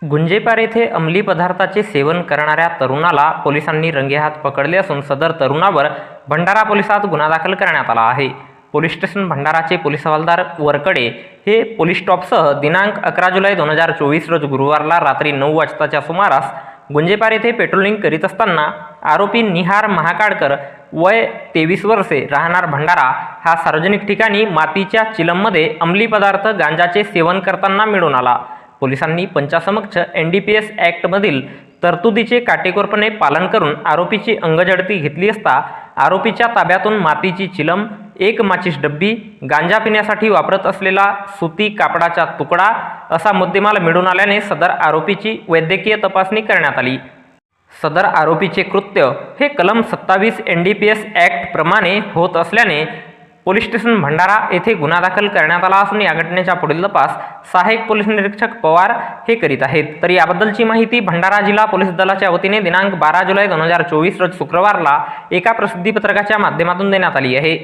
गुंजेपार येथे अंमली पदार्थाचे सेवन करणाऱ्या तरुणाला पोलिसांनी रंगेहात पकडले असून सदर तरुणावर भंडारा पोलिसात गुन्हा दाखल करण्यात आला आहे। पोलीस स्टेशन भंडाराचे पोलीस हवालदार वरकडे हे पोलीस स्टॉपसह दिनांक 11 जुलै 2024 रोज गुरुवारला रात्री 9 वाजताच्या सुमारास गुंजेपार येथे पेट्रोलिंग करीत असताना आरोपी निहार महाकाळकर वय 23 वर्षे राहणार भंडारा हा सार्वजनिक ठिकाणी मातीच्या चिलममध्ये अंमली पदार्थ गांजाचे सेवन करताना मिळून आला। पोलिसांनी पंचासमक्ष NDPS ॲक्टमधील तरतुदीचे काटेकोरपणे पालन करून आरोपीची अंगझडती घेतली असता आरोपीच्या ताब्यातून मातीची चिलम, एक माचीस डब्बी, गांजा पिण्यासाठी वापरत असलेला सुती कापडाचा तुकडा असा मुद्देमाल मिळून आल्याने सदर आरोपीची वैद्यकीय तपासणी करण्यात आली। सदर आरोपीचे कृत्य हे कलम 27 NDPS ॲक्ट प्रमाणे होत असल्याने पोलीस स्टेशन भंडारा येथे गुन्हा दाखल करण्यात आला असून या घटनेचा पुढील तपास सहाय्यक पोलीस निरीक्षक पवार हे करीत आहेत। तर याबद्दलची माहिती भंडारा जिल्हा पोलीस दलाच्या वतीने दिनांक 12 जुलै 2024 रोज शुक्रवारला एका प्रसिद्धी पत्रकाच्या माध्यमातून देण्यात आली आहे।